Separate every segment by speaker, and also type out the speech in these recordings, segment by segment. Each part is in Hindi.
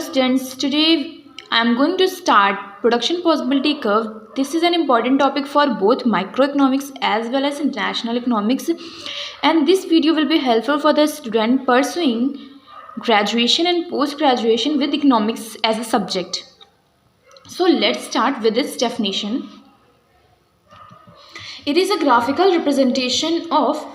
Speaker 1: students, today I am going to start production possibility curve. This is an important topic for both microeconomics as well as international economics, and this video will be helpful for the student pursuing graduation and post graduation with economics as a subject. So let's start with its definition. It is a graphical representation of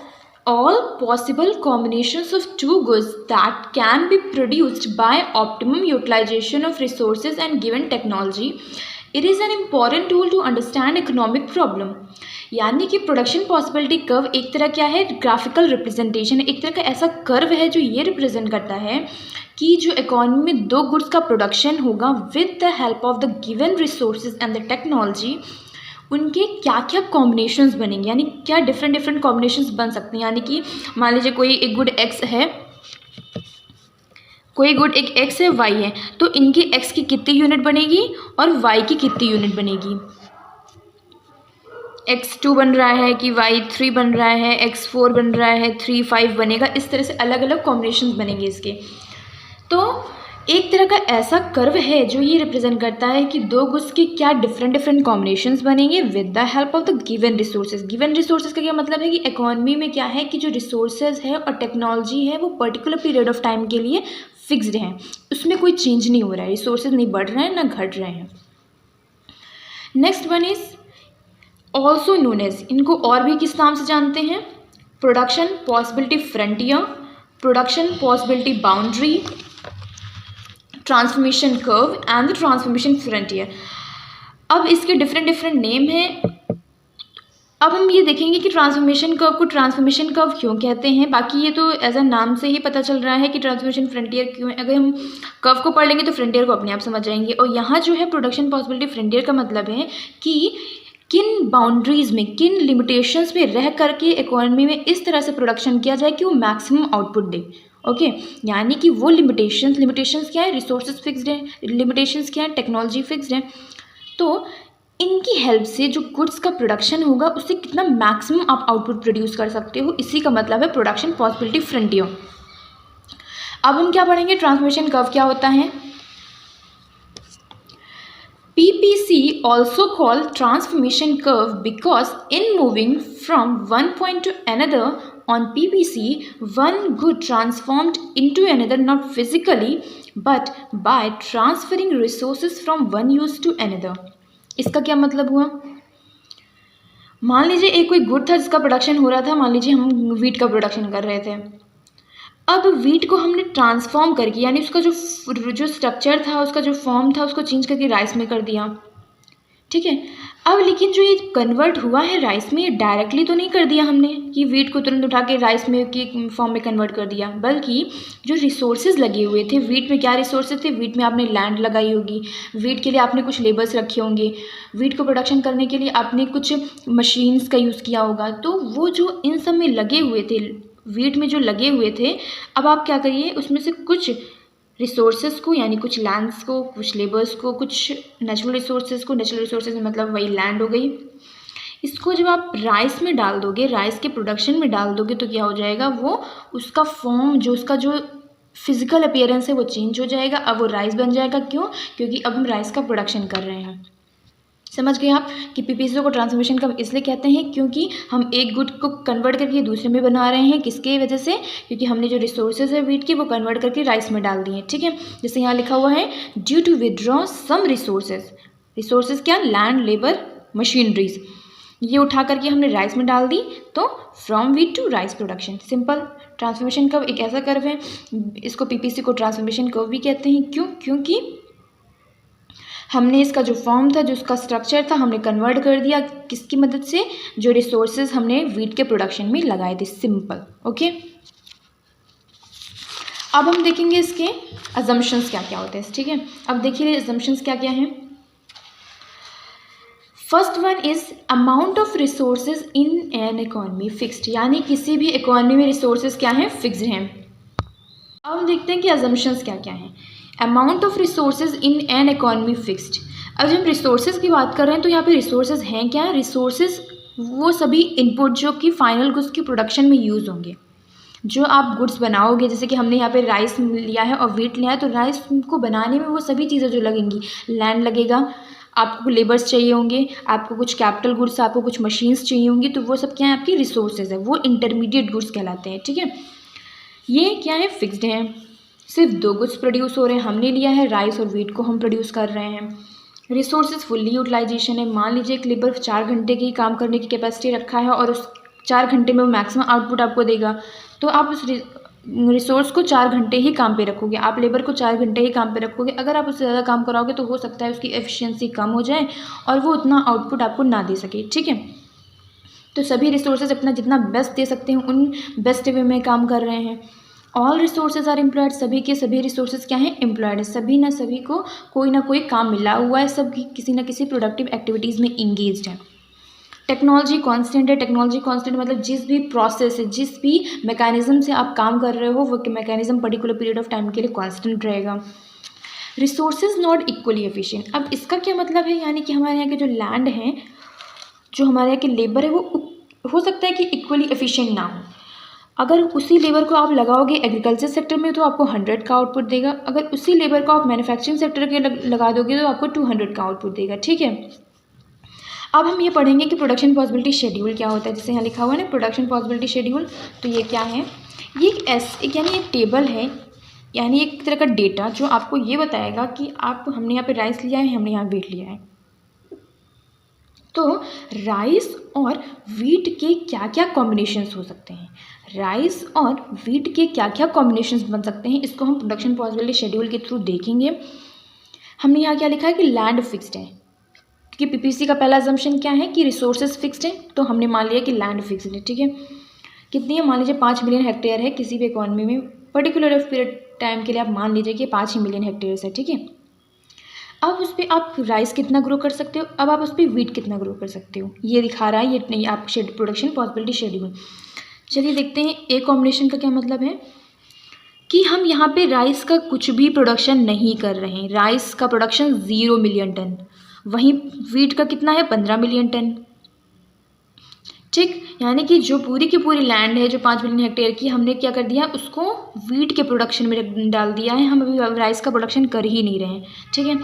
Speaker 1: all possible combinations of two goods that can be produced by optimum utilization of resources and given technology. It is an important tool to understand economic problem. यानी कि प्रोडक्शन पॉसिबिलिटी कर्व एक तरह क्या है, ग्राफिकल रिप्रेजेंटेशन है, एक तरह का ऐसा कर्व है जो ये रिप्रेजेंट करता है कि जो इकोनॉमी में दो गुड्स का प्रोडक्शन होगा with the help of the given resources and the technology, उनके क्या क्या कॉम्बिनेशंस बनेंगे, यानी क्या डिफरेंट कॉम्बिनेशंस बन सकते हैं। यानी कि मान लीजिए कोई एक गुड एक्स है, कोई गुड एक एक्स है, वाई है, तो इनकी एक्स की कितनी यूनिट बनेगी और वाई की कितनी यूनिट बनेगी। x2 बन रहा है कि y3 बन रहा है, x4 बन रहा है, 3 5 बनेगा। इस तरह से अलग अलग कॉम्बिनेशंस बनेंगे इसके। तो एक तरह का ऐसा कर्व है जो ये रिप्रेजेंट करता है कि दो गुड्स के क्या डिफरेंट कॉम्बिनेशंस बनेंगे with the help of the given resources. Given resources का क्या मतलब है कि इकोनॉमी में क्या है कि जो रिसोर्सेज है और टेक्नोलॉजी है वो पर्टिकुलर पीरियड ऑफ टाइम के लिए फिक्स्ड हैं, उसमें कोई चेंज नहीं हो रहा है, रिसोर्सेज नहीं बढ़ रहे हैं ना घट रहे हैं। Next one is also known as, इनको और भी किस नाम से जानते हैं, production possibility frontier, production possibility boundary, transformation curve and the transformation frontier. अब इसके डिफरेंट नेम हैं। अब हम ये देखेंगे कि ट्रांसफॉर्मेशन कर्व को ट्रांसफॉर्मेशन कर्व क्यों कहते हैं। बाकी ये तो एज अ नाम से ही पता चल रहा है कि ट्रांसफॉर्मेशन फ्रंटियर क्यों है। अगर हम कर्व को पढ़ लेंगे तो फ्रंटियर को अपने आप समझ जाएंगे। और यहाँ जो है प्रोडक्शन पॉसिबिलिटी फ्रंटियर का मतलब है कि किन बाउंड्रीज़ में, किन लिमिटेशंस में रह करके इकोनॉमी में इस तरह से प्रोडक्शन किया जाए कि वो मैक्सिमम आउटपुट दे। ओके यानी कि वो लिमिटेशंस क्या है, रिसोर्सेज फिक्स्ड है, लिमिटेशंस क्या है, टेक्नोलॉजी फिक्स्ड है। तो इनकी हेल्प से जो गुड्स का प्रोडक्शन होगा उससे कितना मैक्सिमम आप आउटपुट प्रोड्यूस कर सकते हो, इसी का मतलब है प्रोडक्शन पॉसिबिलिटी फ्रंटियर। अब हम क्या पढ़ेंगे, ट्रांसफॉर्मेशन कर्व क्या होता है। PPC also called transformation curve because in moving from one point to another on PPC, one good transformed into another not physically but by transferring resources from one use to another। इसका क्या मतलब हुआ, मान लीजिए एक कोई गुड था जिसका प्रोडक्शन हो रहा था, मान लीजिए हम वीट का प्रोडक्शन कर रहे थे। अब वीट को हमने ट्रांसफॉर्म करके, यानी उसका जो स्ट्रक्चर था, उसका जो फॉर्म था, उसको चेंज करके राइस में कर दिया, ठीक है। अब लेकिन जो ये कन्वर्ट हुआ है राइस में, ये डायरेक्टली तो नहीं कर दिया हमने कि वीट को तुरंत उठा के राइस में की फॉर्म में कन्वर्ट कर दिया, बल्कि जो रिसोर्सेज लगे हुए थे वीट में, क्या रिसोर्सेज थे, वीट में आपने लैंड लगाई होगी, वीट के लिए आपने कुछ लेबर्स रखे होंगे, वीट को प्रोडक्शन करने के लिए आपने कुछ मशीन्स का यूज़ किया होगा। तो वो जो इन सब में लगे हुए थे, वीट में जो लगे हुए थे, अब आप क्या करिए उसमें से कुछ रिसोर्सेज को, यानी कुछ लैंड्स को, कुछ लेबर्स को, कुछ नेचुरल रिसोर्सेज को, नेचुरल रिसोर्सेज मतलब वही लैंड हो गई, इसको जब आप राइस में डाल दोगे, राइस के प्रोडक्शन में डाल दोगे, तो क्या हो जाएगा, वो उसका फॉर्म, जो उसका जो फिजिकल अपीयरेंस है वो चेंज हो जाएगा। अब वो राइस बन जाएगा, क्यों, क्योंकि अब हम राइस का प्रोडक्शन कर रहे हैं। समझ गए आप कि पीपीसी को ट्रांसफॉर्मेशन कर्व इसलिए कहते हैं क्योंकि हम एक गुड को कन्वर्ट करके दूसरे में बना रहे हैं। किसके वजह से, क्योंकि हमने जो रिसोर्सेज है वीट की वो कन्वर्ट करके राइस में डाल दिए, ठीक है। जैसे यहाँ लिखा हुआ है, due to withdraw some resources क्या, लैंड, लेबर, मशीनरीज, ये उठा करके हमने राइस में डाल दी, तो from wheat to rice production. Simple. Transformation curve एक ऐसा कर्व है, इसको पीपीसी को ट्रांसफॉर्मेशन कर्व भी कहते हैं। क्यों, क्योंकि हमने इसका जो फॉर्म था, जो उसका स्ट्रक्चर था, हमने कन्वर्ट कर दिया, किसकी मदद से, जो रिसोर्सेज हमने वीट के प्रोडक्शन में लगाए थे। सिंपल। ओके अब हम देखेंगे इसके अजम्पशंस क्या क्या होते हैं, ठीक है। अब देखिए अजम्पशंस क्या क्या हैं। First one is amount of resources in an economy fixed, यानी किसी भी इकोनॉमी में रिसोर्सेज क्या हैं, फिक्स्ड हैं। अब हम देखते हैं कि अजम्पशंस क्या क्या हैं। Amount of resources in an economy fixed. अब जब हम रिसोर्सेज की बात कर रहे हैं तो यहाँ पे रिसोर्सेज हैं क्या, रिसोर्सेज वो सभी इनपुट जो कि फाइनल गुड्स की प्रोडक्शन में यूज़ होंगे, जो आप गुड्स बनाओगे, जैसे कि हमने यहाँ पे राइस लिया है और वीट लिया है, तो राइस को बनाने में वो सभी चीज़ें जो लगेंगी, लैंड लगेगा, आपको लेबर्स चाहिए होंगे, आपको कुछ कैपिटल गुड्स, आपको कुछ मशीन्स चाहिए होंगी, तो वो सब क्या है, आपकी रिसोर्सेज है, वो इंटरमीडिएट गुड्स कहलाते हैं। ठीक है, ये क्या है, फिक्स्ड है, सिर्फ 2 गुड्स प्रोड्यूस हो रहे हैं, हमने लिया है राइस और वीट को हम प्रोड्यूस कर रहे हैं। रिसोर्सेज फुल्ली यूटिलाइजेशन है, मान लीजिए एक लेबर 4 घंटे की काम करने की कैपेसिटी रखा है और उस 4 घंटे में वो मैक्सिमम आउटपुट आपको देगा, तो आप उस रिसोर्स को 4 घंटे ही काम पे रखोगे, आप लेबर को 4 घंटे ही काम पे रखोगे। अगर आप उससे ज़्यादा काम कराओगे तो हो सकता है उसकी एफिशिएंसी कम हो जाए और वो उतना आउटपुट आपको ना दे सके। ठीक है, तो सभी रिसोर्सेज अपना जितना बेस्ट दे सकते हैं उन बेस्ट वे में काम कर रहे हैं। ऑल रिसोर्सेज आर एम्प्लॉयड, सभी के सभी रिसोर्सेज क्या हैं, एम्प्लॉयड है, सभी ना सभी को कोई ना कोई काम मिला हुआ है, सब किसी ना किसी प्रोडक्टिव एक्टिविटीज़ में इंगेज्ड है। टेक्नोलॉजी कांस्टेंट है, टेक्नोलॉजी कांस्टेंट मतलब जिस भी प्रोसेस है, जिस भी मैकेनिज्म से आप काम कर रहे हो, वो mechanism particular period of time के लिए कांस्टेंट रहेगा। रिसोर्सेज नॉट इक्वली एफिशिएंट, अब इसका क्या मतलब है, यानी कि हमारे यहाँ के जो लैंड हैं, जो हमारे यहाँ के लेबर है, वो हो सकता है कि इक्वली एफिशिएंट ना हो। अगर उसी लेबर को आप लगाओगे एग्रीकल्चर सेक्टर में तो आपको 100 का आउटपुट देगा, अगर उसी लेबर को आप मैन्युफैक्चरिंग सेक्टर के लगा दोगे तो आपको 200 का आउटपुट देगा। ठीक है, अब हम ये पढ़ेंगे कि प्रोडक्शन पॉसिबिलिटी शेड्यूल क्या होता है, जैसे यहाँ लिखा हुआ है ना प्रोडक्शन पॉसिबिलिटी शेड्यूल। तो ये क्या है, ये यानी एक टेबल है, यानी एक तरह का डेटा जो आपको ये बताएगा कि आप, हमने यहाँ पे राइस लिया है, हमने यहाँ वीट लिया है, तो राइस और वीट के क्या क्या कॉम्बिनेशंस हो सकते हैं, राइस और वीट के क्या क्या कॉम्बिनेशंस बन सकते हैं, इसको हम प्रोडक्शन पॉसिबिलिटी शेड्यूल के थ्रू देखेंगे। हमने यहाँ क्या लिखा है कि लैंड फिक्स्ड है, क्योंकि पीपीसी का पहला अजम्पशन क्या है कि रिसोर्सेज फिक्स्ड है, तो हमने मान लिया कि लैंड फिक्स्ड है। ठीक है, कितनी है, मान लीजिए 5 मिलियन हेक्टेयर है, किसी भी इकॉनमी में पर्टिकुलर पीरियड टाइम के लिए आप मान लीजिए कि 5 ही मिलियन हेक्टेयर्स है। ठीक है, अब उस पर आप राइस कितना ग्रो कर सकते हो, अब आप उस पर वीट कितना ग्रो कर सकते हो, ये दिखा रहा है ये नहीं आप प्रोडक्शन पॉसिबिलिटी शेड्यूल। चलिए देखते हैं ए कॉम्बिनेशन का क्या मतलब है, कि हम यहाँ पे राइस का कुछ भी प्रोडक्शन नहीं कर रहे हैं, राइस का प्रोडक्शन 0 मिलियन टन, वहीं वीट का कितना है 15 मिलियन टन। ठीक, यानी कि जो पूरी की पूरी लैंड है जो 5 मिलियन हेक्टेयर की, हमने क्या कर दिया, उसको वीट के प्रोडक्शन में डाल दिया है, हम अभी राइस का प्रोडक्शन कर ही नहीं रहे हैं। ठीक है,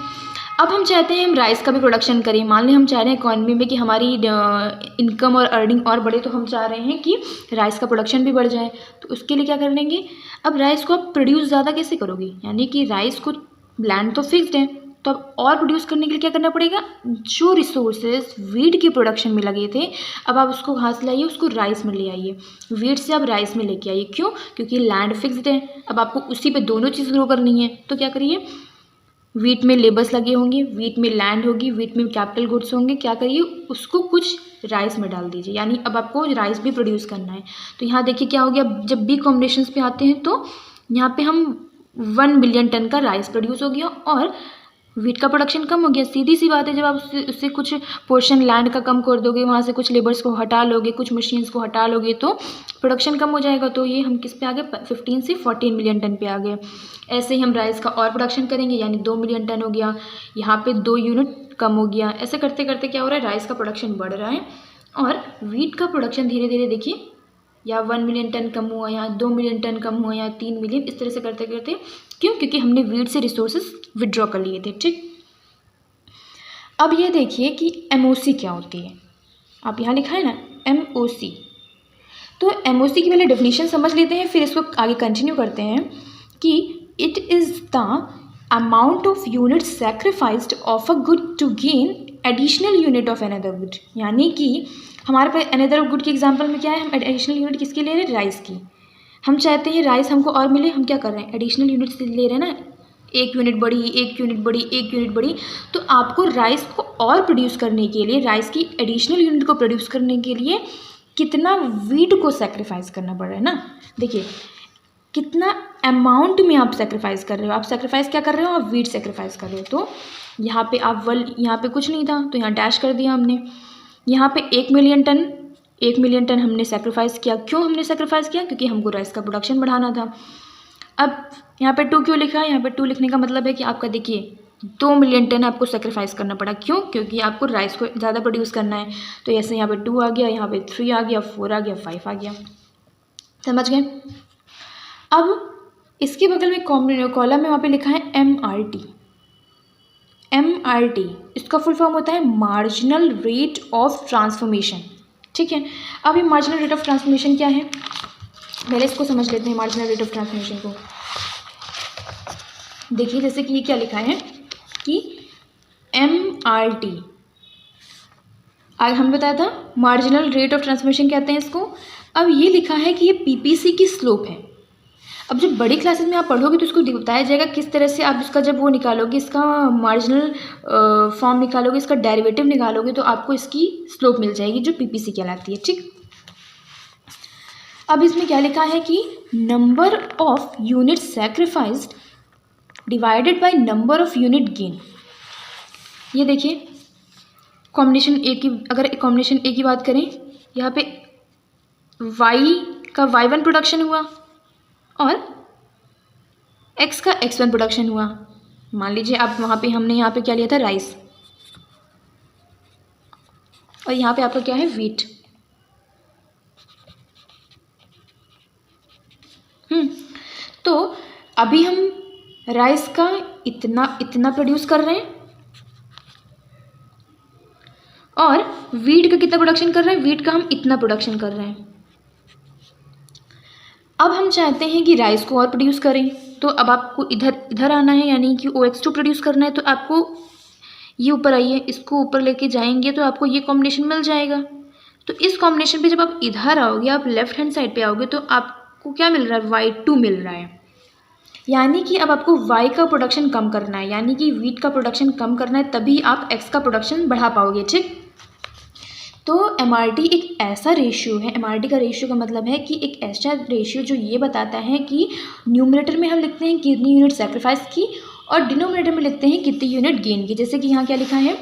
Speaker 1: अब हम चाहते हैं हम राइस का भी प्रोडक्शन करें, मान लें हम चाह रहे हैं इकॉनमी में कि हमारी इनकम और अर्निंग और बढ़े, तो हम चाह रहे हैं कि राइस का प्रोडक्शन भी बढ़ जाए, तो उसके लिए क्या करेंगे, अब राइस को आप प्रोड्यूस ज़्यादा कैसे करोगे, यानी कि राइस को, लैंड तो फिक्स्ड है, तो अब और प्रोड्यूस करने के लिए क्या करना पड़ेगा, जो रिसोर्सेज वीट के प्रोडक्शन में लगे थे, अब आप उसको कहाँ से लाइए, उसको राइस में ले आइए, वीट से आप राइस में लेके आइए। क्यों, क्योंकि लैंड फिक्स्ड है, अब आपको उसी पे दोनों चीज़ ग्रो करनी है, तो क्या करिए, वीट में लेबर्स लगे होंगे, वीट में लैंड होगी, वीट में कैपिटल गुड्स होंगे, क्या करिए, उसको कुछ राइस में डाल दीजिए, यानी अब आपको राइस भी प्रोड्यूस करना है। तो यहाँ देखिए क्या हो गया, जब भी कॉम्बिनेशंस पे आते हैं तो यहाँ पे हम 1 बिलियन टन का राइस प्रोड्यूस हो गया और वीट का प्रोडक्शन कम हो गया। सीधी सी बात है, जब आप उससे कुछ पोर्शन लैंड का कम कर दोगे, वहाँ से कुछ लेबर्स को हटा लोगे, कुछ मशीन्स को हटा लोगे, तो प्रोडक्शन कम हो जाएगा। तो ये हम किस पे आ गए, 15 से 14 मिलियन टन पे आ गए। ऐसे ही हम राइस का और प्रोडक्शन करेंगे, यानी 2 मिलियन टन हो गया, यहाँ पे 2 यूनिट कम हो गया। ऐसे करते करते क्या हो रहा है, राइस का प्रोडक्शन बढ़ रहा है और वीट का प्रोडक्शन धीरे धीरे देखिए, या 1 मिलियन टन कम हुआ, या 2 मिलियन टन कम हुआ, या 3 मिलियन, इस तरह से करते करते, क्यों, क्योंकि हमने वीट से रिसोर्सेज विड्रॉ कर लिए थे। ठीक, अब ये देखिए कि एमओसी क्या होती है, आप यहाँ लिखा है ना एमओसी, तो एमओसी की पहले डेफिनेशन समझ लेते हैं, फिर इसको आगे कंटिन्यू करते हैं कि it is the amount of unit sacrificed of a good to gain additional unit of another good. यानी कि हमारे पास अनदर गुड की एग्जांपल में क्या है, हम एडिशनल यूनिट किसकी ले रहे हैं, राइस की। हम चाहते हैं राइस हमको और मिले, हम क्या कर रहे हैं, एडिशनल यूनिट ले रहे हैं ना, 1 यूनिट बढ़ी, 1 यूनिट बढ़ी, 1 यूनिट बढ़ी, तो आपको राइस को और प्रोड्यूस करने के लिए, राइस की एडिशनल यूनिट को प्रोड्यूस करने के लिए कितना वीट को सेक्रीफाइस करना पड़ रहा है ना। देखिए कितना अमाउंट में आप सेक्रीफाइस कर रहे हो, आप सेक्रीफाइस क्या कर रहे हो, आप वीट सेक्रीफाइस कर रहे हो। तो यहाँ पे आप यहाँ पे कुछ नहीं था तो यहाँ डैश कर दिया हमने, यहाँ पे 1 मिलियन टन हमने सेक्रीफाइस किया। क्यों हमने सेक्रीफाइस किया, क्योंकि हमको राइस का प्रोडक्शन बढ़ाना था। अब यहाँ पे 2 क्यों लिखा है, यहाँ पे 2 लिखने का मतलब है कि आपका देखिए 2 मिलियन टन आपको सेक्रीफाइस करना पड़ा। क्यों, क्योंकि आपको राइस को ज़्यादा प्रोड्यूस करना है। तो ऐसे यहाँ पे 2 आ गया, यहाँ पे 3 आ गया, 4 आ गया, 5 आ गया, समझ गए। अब इसके बगल में कॉलम में वहाँ पे लिखा है MRT। MRT इसका फुल फॉर्म होता है मार्जिनल रेट ऑफ ट्रांसफॉर्मेशन। ठीक है, अब ये मार्जिनल रेट ऑफ ट्रांसफॉर्मेशन क्या है, पहले इसको समझ लेते हैं। मार्जिनल रेट ऑफ ट्रांसफॉर्मेशन को देखिए, जैसे कि ये क्या लिखा है कि MRT, आगे हमने बताया था मार्जिनल रेट ऑफ ट्रांसफॉर्मेशन कहते हैं इसको। अब ये लिखा है कि ये PPC की स्लोप है। अब जब बड़ी क्लासेस में आप पढ़ोगे तो उसको बताया जाएगा किस तरह से आप इसका जब वो निकालोगे, इसका मार्जिनल फॉर्म निकालोगे, इसका डेरिवेटिव निकालोगे, तो आपको इसकी स्लोप मिल जाएगी जो PPC कहलाती है। ठीक, अब इसमें क्या लिखा है कि number of unit sacrificed divided by number of unit gain. ये देखिए कॉम्बिनेशन ए की, अगर कॉम्बिनेशन ए की बात करें, यहाँ पे y का y1 प्रोडक्शन हुआ और x का x1 प्रोडक्शन हुआ। मान लीजिए आप वहाँ पे, हमने यहाँ पे क्या लिया था, राइस, और यहाँ पे आपका क्या है, वीट। तो अभी हम राइस का इतना प्रोड्यूस कर रहे हैं और वीट का कितना प्रोडक्शन कर रहे हैं, वीट का हम इतना प्रोडक्शन कर रहे हैं। अब हम चाहते हैं कि राइस को और प्रोड्यूस करें, तो अब आपको इधर आना है, यानी कि OX2 प्रोड्यूस करना है। तो आपको ये ऊपर आइए, इसको ऊपर लेके जाएंगे तो आपको ये कॉम्बिनेशन मिल जाएगा। तो इस कॉम्बिनेशन पे जब आप इधर आओगे, आप लेफ्ट हैंड साइड पे आओगे, तो आपको क्या मिल रहा है, Y2 मिल रहा है। यानी कि अब आपको Y का प्रोडक्शन कम करना है, यानी कि वीट का प्रोडक्शन कम करना है, तभी आप X का प्रोडक्शन बढ़ा पाओगे। ठीक, तो MRT एक ऐसा रेशियो है, MRT का रेशियो का मतलब है कि एक ऐसा रेशियो जो ये बताता है कि न्यूमरेटर में हम लिखते हैं कितनी यूनिट सेक्रीफाइस की और डिनोमिनेटर में लिखते हैं कितनी यूनिट गेन की। जैसे कि यहाँ क्या लिखा है,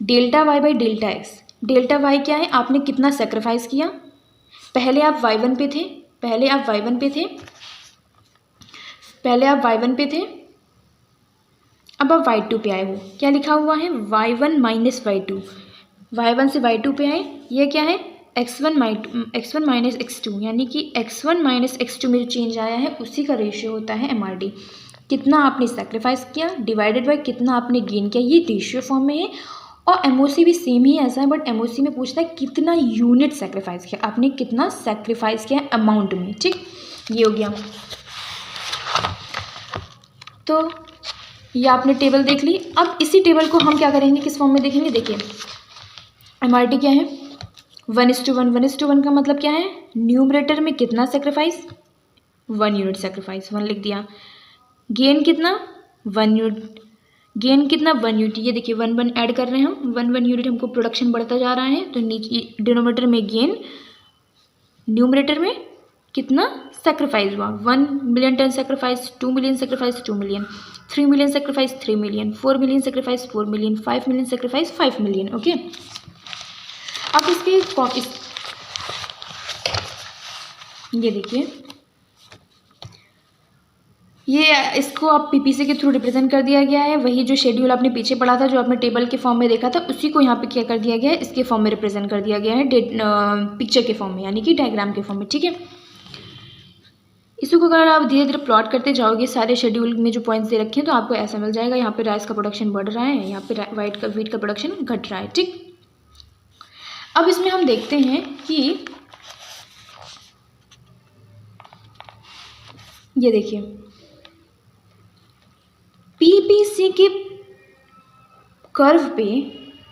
Speaker 1: delta Y by delta X. Delta Y क्या है, आपने कितना सेक्रीफाइस किया, पहले आप y1 पे थे, पहले आप y1 पे थे, अब आप y2 पे आए हो। क्या लिखा हुआ है, y1 माइनस y2, y1 से y2 पे आए, ये क्या है, x1 माइनस x2, यानी कि x1 माइनस x2 में जो चेंज आया है उसी का रेशियो होता है MRT। कितना आपने सेक्रीफाइस किया डिवाइडेड बाय कितना आपने गेन किया, ये रेशियो फॉर्म में है। और MOC भी सेम ही ऐसा है, बट MOC में पूछता है कितना यूनिट सेक्रीफाइस किया, आपने कितना सेक्रीफाइस किया अमाउंट में। ठीक, ये हो गया। तो ये आपने टेबल देख ली। अब इसी टेबल को हम क्या करेंगे, किस फॉर्म में देखेंगे, देखिए MRT क्या है, 1:1। 1:1 का मतलब क्या है, न्यूमरेटर में कितना सेक्रीफाइस, 1 यूनिट सेक्रीफाइस, 1 लिख दिया। गेन कितना, 1 यूनिट, गेन कितना, 1 यूनिट। ये देखिए 1 ऐड कर रहे हैं हम, 1 यूनिट हमको प्रोडक्शन बढ़ता जा रहा है। तो नीचे डिनोमिनेटर में गेन, न्यूमरेटर में कितना सेक्रीफाइस हुआ, 1 million ton sacrifice, 2 million sacrifice, 2 million, 3 million sacrifice, 3 million, 4 million sacrifice, 4 million, 5 million sacrifice, 5 million. Okay, अब इसके ये देखिए, ये इसको आप PPC के थ्रू रिप्रेजेंट कर दिया गया है। वही जो शेड्यूल आपने पीछे पढ़ा था, जो आपने टेबल के फॉर्म में देखा था, उसी को यहाँ पे क्या कर दिया गया है, इसके फॉर्म में रिप्रेजेंट कर दिया गया है, पिक्चर के फॉर्म में, यानी कि डायग्राम के फॉर्म में। ठीक है, इसको अगर आप धीरे धीरे प्लॉट करते जाओगे, सारे शेड्यूल में जो पॉइंट्स दे रखे हैं, तो आपको ऐसा मिल जाएगा। यहाँ पे राइस का प्रोडक्शन बढ़ रहा है, यहाँ पे वीट का प्रोडक्शन घट रहा है। ठीक, अब इसमें हम देखते हैं कि ये देखिए PPC के कर्व पे,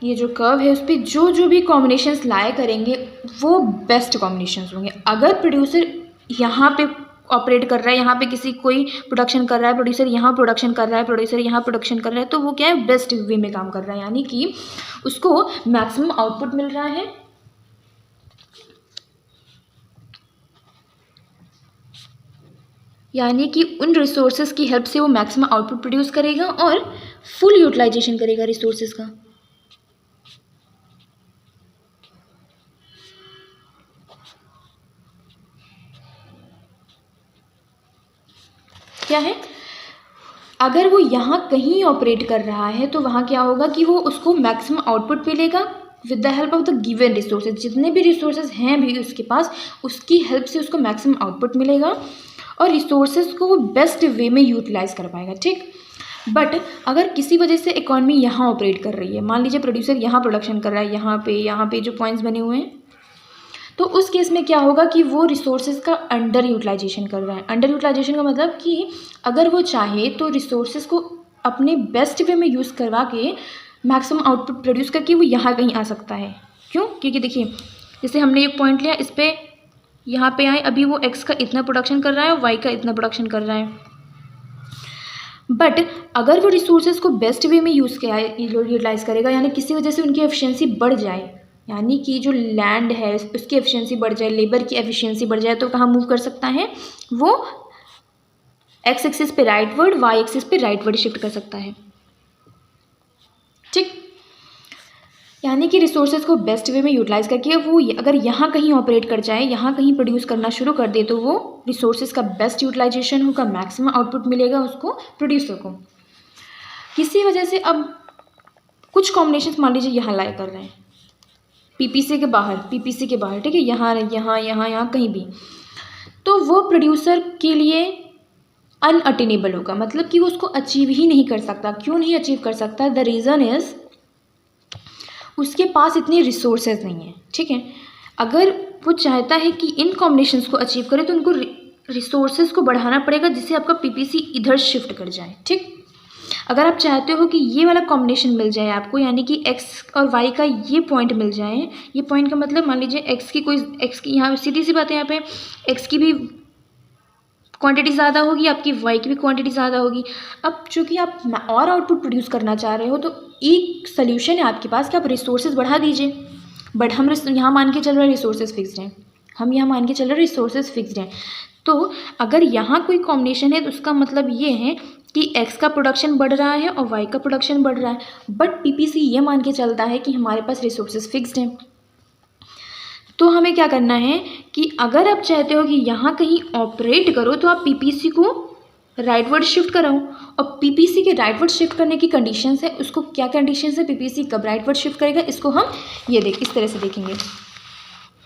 Speaker 1: ये जो कर्व है उस पर जो भी कॉम्बिनेशंस लाए करेंगे वो बेस्ट कॉम्बिनेशंस होंगे। अगर प्रोड्यूसर यहाँ पे ऑपरेट कर रहा है, यहाँ पे किसी कोई प्रोडक्शन कर रहा है, प्रोड्यूसर यहाँ प्रोडक्शन कर रहा है, प्रोड्यूसर यहाँ प्रोडक्शन कर रहा है, तो वो क्या है, बेस्ट वे में काम कर रहा है, यानी कि उसको मैक्सिमम आउटपुट मिल रहा है। यानी कि उन रिसोर्सेज की हेल्प से वो मैक्सिमम आउटपुट प्रोड्यूस करेगा और फुल यूटिलाइजेशन करेगा रिसोर्सेज का। क्या है, अगर वो यहाँ कहीं ऑपरेट कर रहा है तो वहाँ क्या होगा कि वो उसको मैक्सिमम आउटपुट मिलेगा with the help of the given resources. जितने भी रिसोर्सेज हैं भी उसके पास, उसकी हेल्प से उसको मैक्सिमम आउटपुट मिलेगा और रिसोर्सेज को वो बेस्ट वे में यूटिलाइज कर पाएगा, ठीक। बट अगर किसी वजह से इकॉनमी यहाँ ऑपरेट कर रही है, मान लीजिए प्रोड्यूसर यहाँ प्रोडक्शन कर रहा है, यहाँ पे जो पॉइंट्स बने हुए हैं, तो उस केस में क्या होगा कि वो रिसोर्सेज का अंडर यूटिलाइजेशन कर रहा है। अंडर यूटिलाइजेशन का मतलब कि अगर वो चाहे तो रिसोर्सेज को अपने बेस्ट वे में यूज़ करवा के मैक्सिमम आउटपुट प्रोड्यूस करके वो यहाँ कहीं आ सकता है। क्यों? क्योंकि देखिए, जैसे हमने एक पॉइंट लिया, इस पर यहाँ पे आए, अभी वो एक्स का इतना प्रोडक्शन कर रहा है और वाई का इतना प्रोडक्शन कर रहा है, बट अगर वो रिसोर्सेज को बेस्ट वे में यूटिलाइज करेगा, यानी किसी वजह से उनकी एफिशिएंसी बढ़ जाए, यानी कि जो लैंड है उसकी एफिशिएंसी बढ़ जाए, लेबर की एफिशिएंसी बढ़ जाए, तो कहाँ मूव कर सकता है वो? एक्स एक्सिस पे राइटवर्ड, वाई एक्सिस पे राइटवर्ड शिफ्ट कर सकता है, ठीक। यानी कि रिसोर्सेज को बेस्ट वे में यूटिलाइज करके वो अगर यहाँ कहीं ऑपरेट कर जाए, यहाँ कहीं प्रोड्यूस करना शुरू कर दे, तो वो रिसोर्सेज का बेस्ट यूटिलाइजेशन होगा, मैक्सिमम आउटपुट मिलेगा उसको, प्रोड्यूसर को। किसी वजह से अब कुछ कॉम्बिनेशन मान लीजिए यहाँ लाई कर रहे हैं, पीपीसी के बाहर, ठीक है, यहाँ कहीं भी, तो वो प्रोड्यूसर के लिए अनअटेनेबल होगा, मतलब कि वो उसको अचीव ही नहीं कर सकता। क्यों नहीं अचीव कर सकता? द रीज़न इज़ उसके पास इतने रिसोर्सेज नहीं है, ठीक है। अगर वो चाहता है कि इन कॉम्बिनेशंस को अचीव करे, तो उनको रिसोर्सेज को बढ़ाना पड़ेगा, जिससे आपका पीपीसी इधर शिफ्ट कर जाए, ठीक। अगर आप चाहते हो कि ये वाला कॉम्बिनेशन मिल जाए आपको, यानी कि एक्स और वाई का ये पॉइंट मिल जाए, ये पॉइंट का मतलब मान लीजिए एक्स की यहाँ सीधी सी बात है, यहाँ पे एक्स की भी क्वांटिटी ज़्यादा होगी, आपकी वाई की भी क्वांटिटी ज़्यादा होगी। अब चूँकि आप और आउटपुट प्रोड्यूस करना चाह रहे हो, तो एक सोल्यूशन है आपके पास कि आप रिसोर्सेज बढ़ा दीजिए। बट हम यहाँ मान के चल रहे रिसोर्सेज फिक्स्ड हैं, तो अगर यहाँ कोई कॉम्बिनेशन है, तो उसका मतलब ये है कि एक्स का प्रोडक्शन बढ़ रहा है और वाई का प्रोडक्शन बढ़ रहा है, बट पीपीसी ये मान के चलता है कि हमारे पास रिसोर्सेज फिक्स्ड हैं। तो हमें क्या करना है कि अगर आप चाहते हो कि यहाँ कहीं ऑपरेट करो, तो आप पीपीसी को राइटवर्ड शिफ्ट कराओ। और पीपीसी के राइटवर्ड शिफ्ट करने की कंडीशंस है, उसको क्या कंडीशंस है, पीपीसी कब राइटवर्ड शिफ्ट करेगा, इसको हम इस तरह से देखेंगे।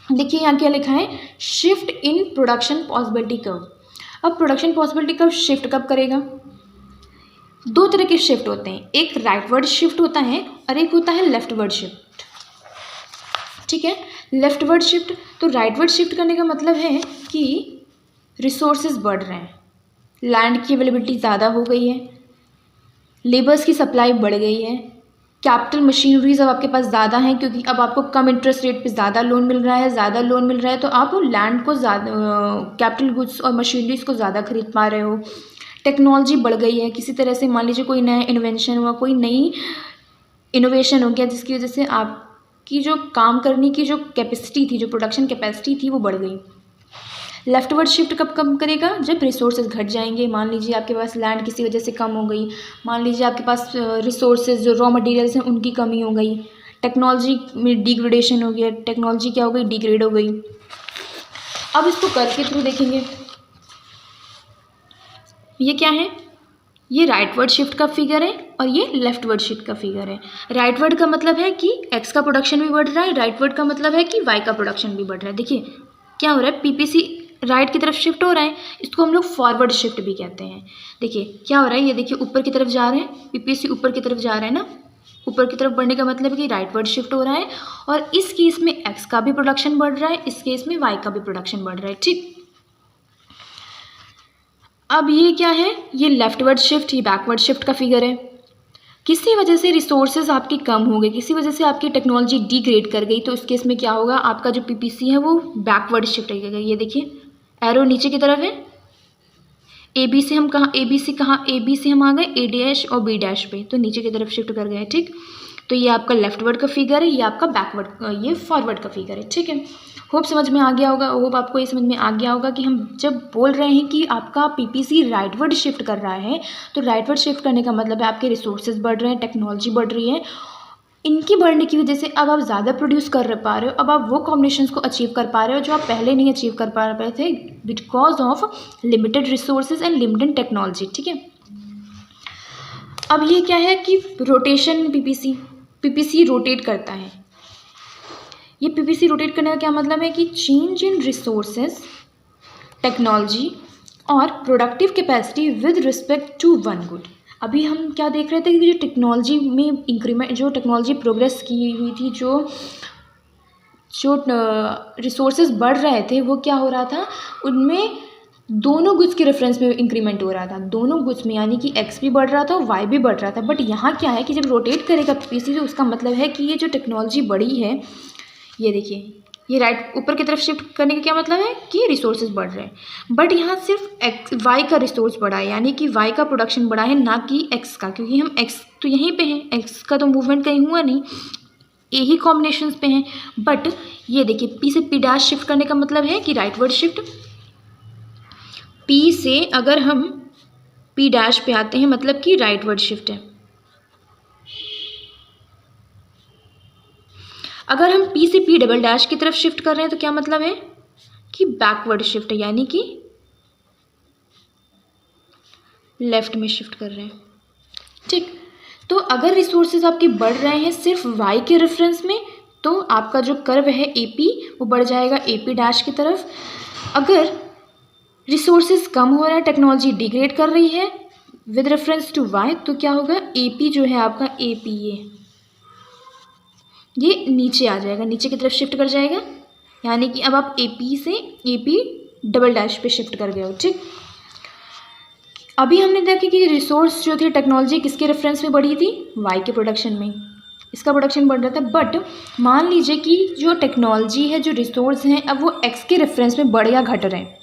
Speaker 1: देखिए यहाँ क्या लिखा है, shift in production possibility curve. अब प्रोडक्शन पॉसिबिलिटी कर्व शिफ्ट कब करेगा? दो तरह के शिफ्ट होते हैं, एक राइटवर्ड शिफ्ट होता है और एक होता है लेफ्टवर्ड शिफ्ट, ठीक है। लेफ्टवर्ड शिफ्ट, तो राइटवर्ड शिफ्ट करने का मतलब है कि रिसोर्सेज बढ़ रहे हैं, लैंड की अवेलेबिलिटी ज़्यादा हो गई है, लेबर्स की सप्लाई बढ़ गई है, कैपिटल मशीनरीज अब आपके पास ज़्यादा हैं, क्योंकि अब आपको कम इंटरेस्ट रेट पे ज़्यादा लोन मिल रहा है, तो आप लैंड को ज़्यादा, कैपिटल गुड्स और मशीनरीज को ज़्यादा खरीद पा रहे हो। टेक्नोलॉजी बढ़ गई है, किसी तरह से मान लीजिए कोई नया इन्वेंशन हुआ, कोई नई इनोवेशन हो गया, जिसकी वजह से आपकी जो काम करने की जो कैपेसिटी थी, जो प्रोडक्शन कैपेसिटी थी, वो बढ़ गई। लेफ्टवर्ड शिफ्ट कब कम करेगा? जब रिसोर्सेज घट जाएंगे। मान लीजिए आपके पास लैंड किसी वजह से कम हो गई, मान लीजिए आपके पास रिसोर्सेज जो रॉ मटेरियल्स हैं उनकी कमी हो गई, टेक्नोलॉजी में डिग्रेडेशन हो गया, टेक्नोलॉजी क्या हो गई, डिग्रेड हो गई। अब इसको कर्व के थ्रू देखेंगे, ये क्या है, ये राइटवर्ड शिफ्ट का फिगर है और ये लेफ्टवर्ड शिफ्ट का फिगर है। राइटवर्ड का मतलब है कि एक्स का प्रोडक्शन भी बढ़ रहा है, राइटवर्ड का मतलब है कि वाई का प्रोडक्शन भी बढ़ रहा है। देखिए क्या हो रहा है, पीपीसी राइट की तरफ शिफ्ट हो रहा है, इसको हम लोग फॉरवर्ड शिफ्ट भी कहते हैं। देखिए क्या हो रहा है, ये देखिए ऊपर की तरफ जा रहे हैं, पीपीसी ऊपर की तरफ जा रहा है ना, ऊपर की तरफ बढ़ने का मतलब है कि राइटवर्ड शिफ्ट हो रहा है, और इस केस में एक्स का भी प्रोडक्शन बढ़ रहा है, इस केस में वाई का भी प्रोडक्शन बढ़ रहा है, ठीक। अब ये क्या है, ये लेफ्टवर्ड शिफ्ट, ये बैकवर्ड शिफ्ट का फिगर है। किसी वजह से रिसोर्सेज आपकी कम हो गए, किसी वजह से आपकी टेक्नोलॉजी डिग्रेड कर गई, तो इस केस में क्या होगा, आपका जो पीपीसी है वो बैकवर्ड शिफ्ट रहेगा। ये देखिए एरो नीचे की तरफ है, ए बी से हम आ गए ए डैश और बी डैश पे, तो नीचे की तरफ शिफ्ट कर गए, ठीक। तो ये आपका लेफ्टवर्ड का फिगर है, ये आपका बैकवर्ड, ये फॉरवर्ड का फिगर है, ठीक है। होप समझ में आ गया होगा, होप आपको ये समझ में आ गया होगा कि हम जब बोल रहे हैं कि आपका पीपीसी राइटवर्ड शिफ्ट कर रहा है, तो राइटवर्ड शिफ्ट करने का मतलब है आपके रिसोर्सेज बढ़ रहे हैं, टेक्नोलॉजी बढ़ रही है, इनकी बढ़ने की वजह से अब आप ज़्यादा प्रोड्यूस कर पा रहे हो, अब आप वो कॉम्बिनेशंस को अचीव कर पा रहे हो जो आप पहले नहीं अचीव कर पा रहे थे, because of limited resources and limited technology, ठीक है। अब ये क्या है कि रोटेशन, पीपीसी रोटेट करता है। ये पीपीसी रोटेट करने का क्या मतलब है कि चेंज इन रिसोर्सेज, टेक्नोलॉजी और productive capacity with respect to one good. अभी हम क्या देख रहे थे कि जो टेक्नोलॉजी में इंक्रीमेंट, जो टेक्नोलॉजी प्रोग्रेस की हुई थी, जो रिसोर्सेज बढ़ रहे थे, वो क्या हो रहा था, उनमें दोनों गुड्स के रेफरेंस में इंक्रीमेंट हो रहा था, दोनों गुड्स में, यानी कि एक्स भी बढ़ रहा था और वाई भी बढ़ रहा था। बट यहाँ क्या है कि जब रोटेट करेगा पीपीसी तो उसका मतलब है कि ये जो टेक्नोलॉजी बढ़ी है, ये देखिए, ये राइट ऊपर की तरफ शिफ्ट करने का क्या मतलब है कि रिसोर्सेज बढ़ रहे हैं। बट यहाँ सिर्फ एक्स वाई का रिसोर्स बढ़ा है, यानी कि वाई का प्रोडक्शन बढ़ा है, ना कि एक्स का, क्योंकि हम एक्स तो यहीं पे हैं, एक्स का तो मूवमेंट कहीं हुआ नहीं, ए ही कॉम्बिनेशंस पे हैं। बट ये देखिए, पी से पी डैश शिफ्ट करने का मतलब है कि राइटवर्ड शिफ्ट। पी से अगर हम पी डैश पे आते हैं मतलब कि राइटवर्ड शिफ्ट है। अगर हम पी से पी डबल डैश की तरफ शिफ्ट कर रहे हैं तो क्या मतलब है कि बैकवर्ड शिफ्ट है, यानी कि लेफ्ट में शिफ्ट कर रहे हैं। ठीक, तो अगर रिसोर्सेज आपके बढ़ रहे हैं सिर्फ वाई के रेफरेंस में तो आपका जो कर्व है एपी वो बढ़ जाएगा एपी डैश की तरफ। अगर रिसोर्सेज कम हो रहा है, टेक्नोलॉजी डिग्रेड कर रही है विद रेफरेंस टू वाई, तो क्या होगा, एपी जो है आपका एपी ये नीचे आ जाएगा, नीचे की तरफ शिफ्ट कर जाएगा, यानी कि अब आप एपी से एपी डबल डैश पे शिफ्ट कर गए हो। ठीक, अभी हमने देखा कि रिसोर्स जो थी टेक्नोलॉजी किसके रेफरेंस में बढ़ी थी, वाई के प्रोडक्शन में, इसका प्रोडक्शन बढ़ रहा था। बट मान लीजिए कि जो टेक्नोलॉजी है, जो रिसोर्स हैं, अब वो एक्स के रेफरेंस में बढ़ या घट रहे हैं।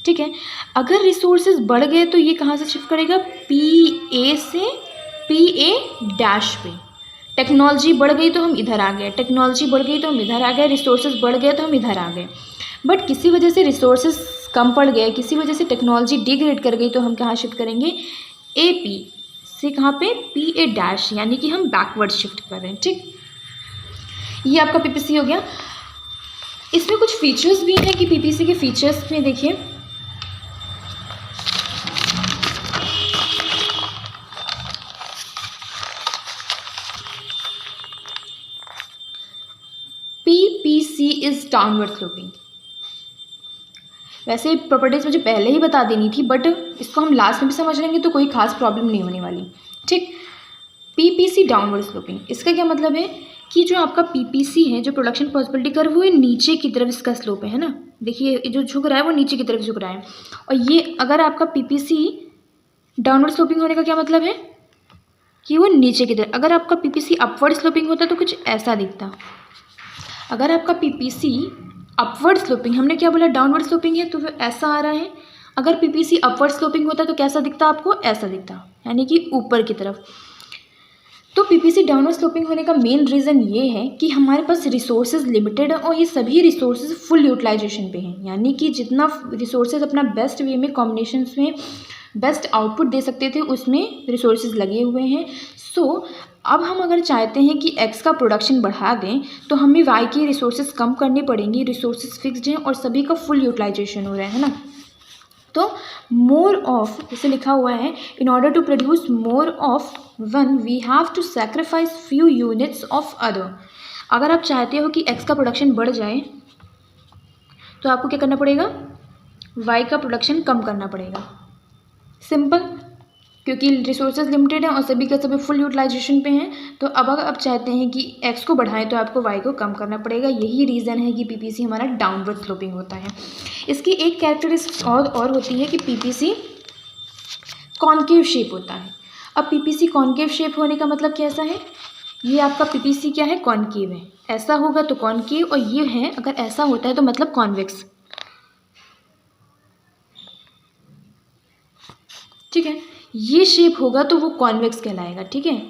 Speaker 1: ठीक है, अगर रिसोर्सेज बढ़ गए तो ये कहाँ से शिफ्ट करेगा, पी ए से पी ए डैश पे। टेक्नोलॉजी बढ़ गई तो हम इधर आ गए, टेक्नोलॉजी बढ़ गई तो हम इधर आ गए, रिसोर्सेज बढ़ गए तो हम इधर आ गए। बट किसी वजह से रिसोर्सेज कम पड़ गए, किसी वजह से टेक्नोलॉजी डिग्रेड कर गई तो हम कहाँ शिफ्ट करेंगे, ए पी से कहाँ पे, पी ए डैश, यानी कि हम बैकवर्ड शिफ्ट कर रहे हैं। ठीक, ये आपका पीपीसी हो गया। इसमें कुछ फीचर्स भी हैं कि पीपीसी के फीचर्स में देखिए, पीपीसी इज डाउनवर्ड स्लोपिंग। वैसे प्रॉपर्टीज मुझे पहले ही बता देनी थी, बट इसको हम लास्ट में भी समझ लेंगे तो कोई खास प्रॉब्लम नहीं होने वाली। ठीक, पीपीसी डाउनवर्ड स्लोपिंग, इसका क्या मतलब है कि जो आपका पीपीसी है, जो प्रोडक्शन पॉसिबिलिटी कर्व, वो नीचे की तरफ इसका स्लोप है ना, देखिए जो झुक रहा है वो नीचे की तरफ झुक रहा है। और ये अगर आपका पीपीसी डाउनवर्ड स्लोपिंग होने का क्या मतलब है कि वो नीचे की तरफ, अगर आपका पीपीसी अपवर्ड स्लोपिंग होता तो कुछ ऐसा दिखता। अगर आपका पीपीसी अपवर्ड स्लोपिंग, हमने क्या बोला, डाउनवर्ड स्लोपिंग है तो वो ऐसा आ रहा है। अगर पीपीसी अपवर्ड स्लोपिंग होता तो कैसा दिखता आपको, ऐसा दिखता, यानी कि ऊपर की तरफ। तो पीपीसी डाउनवर्ड स्लोपिंग होने का मेन रीज़न ये है कि हमारे पास रिसोर्सेज लिमिटेड है और ये सभी रिसोर्सेज फुल यूटिलाइजेशन पे हैं, यानी कि जितना रिसोर्सेज अपना बेस्ट वे में कॉम्बिनेशंस में बेस्ट आउटपुट दे सकते थे उसमें रिसोर्सेज लगे हुए हैं। सो अब हम अगर चाहते हैं कि एक्स का प्रोडक्शन बढ़ा दें तो हमें वाई की रिसोर्सेज कम करनी पड़ेंगी, रिसोर्सेज फिक्स्ड हैं और सभी का फुल यूटिलाइजेशन हो रहा है ना। तो मोर ऑफ, जैसे लिखा हुआ है, in order to produce more of one we have to sacrifice few units of other. अगर आप चाहते हो कि एक्स का प्रोडक्शन बढ़ जाए तो आपको क्या करना पड़ेगा, वाई का प्रोडक्शन कम करना पड़ेगा। सिंपल, क्योंकि रिसोर्सेज लिमिटेड है और सभी के सभी फुल यूटिलाइजेशन पे हैं। तो अब अगर आप चाहते हैं कि एक्स को बढ़ाएं तो आपको वाई को कम करना पड़ेगा। यही रीज़न है कि पीपीसी हमारा डाउनवर्ड स्लोपिंग होता है। इसकी एक कैरेक्टरिस्टिक्स और होती है कि पीपीसी कॉन्केव शेप होता है। अब पीपीसी कॉन्केव शेप होने का मतलब कैसा है, ये आपका पीपीसी क्या है, कॉन्केव है, ऐसा होगा तो कॉन्केव, और ये है अगर ऐसा होता है तो मतलब कॉन्वेक्स। ठीक है, ये शेप होगा तो वो कॉन्वेक्स कहलाएगा। ठीक है,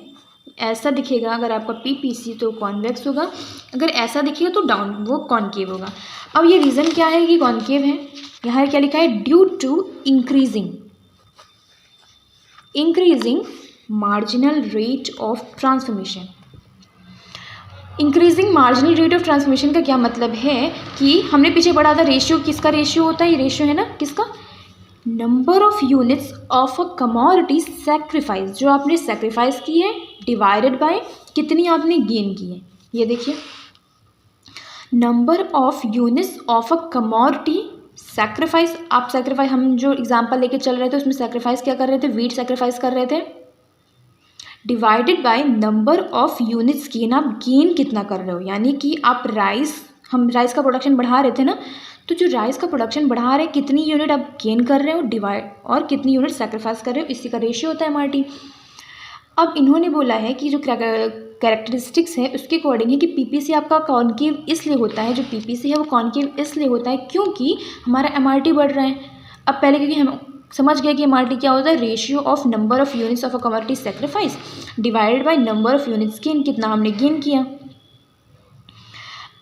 Speaker 1: ऐसा दिखेगा अगर आपका पीपीसी तो कॉन्वेक्स होगा, अगर ऐसा दिखेगा तो डाउन वो कॉन्केव होगा। अब ये रीज़न क्या है कि कॉन्केव है, यहाँ क्या लिखा है, due to increasing marginal rate of transformation. Increasing marginal rate of transformation का क्या मतलब है कि हमने पीछे पढ़ा था रेशियो, किसका रेशियो होता है, ये रेशियो है ना किसका, number of units of a commodity sacrifice, जो आपने सेक्रीफाइस की है डिवाइडेड बाय कितनी आपने गेन की है। ये देखिए, number of units of a commodity sacrifice, आप सैक्रिफाइस, हम जो एग्जांपल लेके चल रहे थे उसमें सैक्रिफाइस क्या कर रहे थे, वीट सैक्रिफाइस कर रहे थे, divided by number of units gain, आप गेन कितना कर रहे हो, यानी कि आप हम राइस का प्रोडक्शन बढ़ा रहे थे ना, तो जो राइस का प्रोडक्शन बढ़ा रहे हैं कितनी यूनिट आप गेन कर रहे हो डिवाइड, और कितनी यूनिट सैक्रिफाइस कर रहे हो, इसी का रेशियो होता है एमआरटी। अब इन्होंने बोला है कि जो कैरेक्टरिस्टिक्स है उसके अकॉर्डिंग है कि पीपीसी आपका कॉन्केव इसलिए होता है, जो पीपीसी है वो कॉन्केव इसलिए होता है क्योंकि हमारा एमआरटी बढ़ रहा है। अब पहले क्योंकि हम समझ गए कि एमआरटी क्या होता है, ratio of number of units of a commodity sacrifice divided by number of units gain, कितना हमने गेन किया।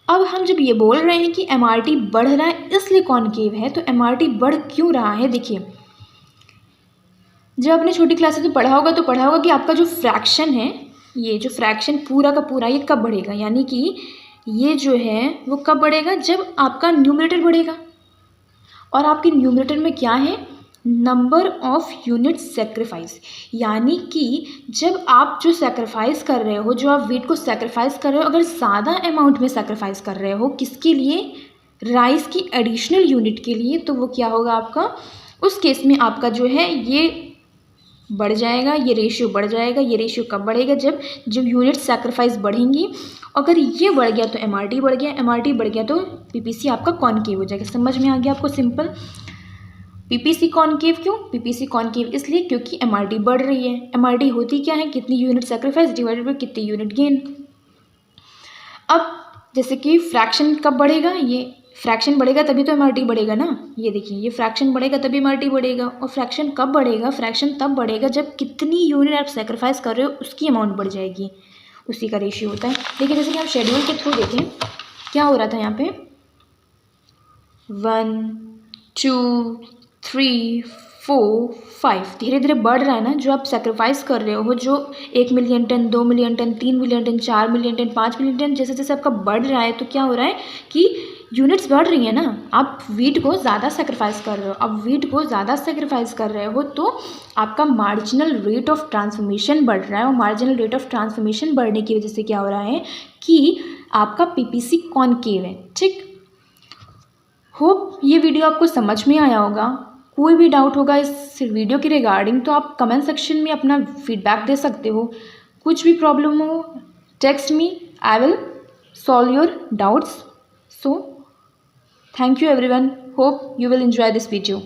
Speaker 1: अब हम जब ये बोल रहे हैं कि एमआरटी बढ़ रहा है इसलिए कॉन्केव है, तो एमआरटी बढ़ क्यों रहा है, देखिए जब आपने छोटी क्लासेस में पढ़ा होगा तो पढ़ा होगा कि आपका जो फ्रैक्शन है, ये जो फ्रैक्शन पूरा का पूरा ये कब बढ़ेगा, यानी कि ये जो है वो कब बढ़ेगा, जब आपका न्यूमरेटर बढ़ेगा, और आपके न्यूमरेटर में क्या है, नंबर ऑफ यूनिट सेक्रीफाइस, यानी कि जब आप जो सेक्रीफाइस कर रहे हो, जो आप वेट को सेक्रीफाइस कर रहे हो, अगर ज़्यादा अमाउंट में सेक्रीफाइस कर रहे हो, किसके लिए, राइस की एडिशनल यूनिट के लिए, तो वो क्या होगा आपका, उस केस में आपका जो है ये बढ़ जाएगा, ये रेशियो बढ़ जाएगा। ये रेशियो कब बढ़ेगा, जब यूनिट सैक्रिफाइस बढ़ेंगी, अगर ये बढ़ गया तो एमआरटी बढ़ गया, एमआरटी बढ़ गया तो पीपीसी आपका कॉन्केव हो जाएगा। समझ में आ गया आपको, सिंपल। पीपीसी कॉन्केव क्यों, पीपीसी कॉन्केव इसलिए क्योंकि एमआरटी बढ़ रही है। एमआरटी होती क्या है, कितनी यूनिट सैक्रिफाइस डिवाइडेड बाय कितनी यूनिट गेन। अब जैसे कि फ्रैक्शन कब बढ़ेगा, ये फ्रैक्शन बढ़ेगा तभी तो एमआरटी बढ़ेगा ना, ये देखिए ये फ्रैक्शन बढ़ेगा तभी एमआरटी बढ़ेगा। और फ्रैक्शन कब बढ़ेगा, फ्रैक्शन तब बढ़ेगा जब कितनी यूनिट आप सेक्रीफाइस कर रहे हो उसकी अमाउंट बढ़ जाएगी, उसी का रेशियो होता है। देखिए जैसे कि हम शेड्यूल के थ्रू देखें क्या हो रहा था, यहाँ पे 1 2 3 4 5 धीरे धीरे बढ़ रहा है ना, जो आप सेक्रीफाइस कर रहे हो, जो 1 million ton, 2 million ton, 3 million ton, 4 million ton, 5 million ton, जैसे जैसे आपका बढ़ रहा है तो क्या हो रहा है कि यूनिट्स बढ़ रही है ना, आप वीट को ज़्यादा सेक्रीफाइस कर रहे हो। अब वीट को ज़्यादा सेक्रीफाइस कर रहे हो तो आपका मार्जिनल रेट ऑफ ट्रांसफॉर्मेशन बढ़ रहा है, और मार्जिनल रेट ऑफ ट्रांसफॉर्मेशन बढ़ने की वजह से क्या हो रहा है कि आपका पीपीसी कॉन्केव है। ठीक, होप ये वीडियो आपको समझ में आया होगा। कोई भी डाउट होगा इस वीडियो के रिगार्डिंग तो आप कमेंट सेक्शन में अपना फीडबैक दे सकते हो। कुछ भी प्रॉब्लम हो text me, I will solve your doubts. So thank you everyone, hope you will enjoy this video.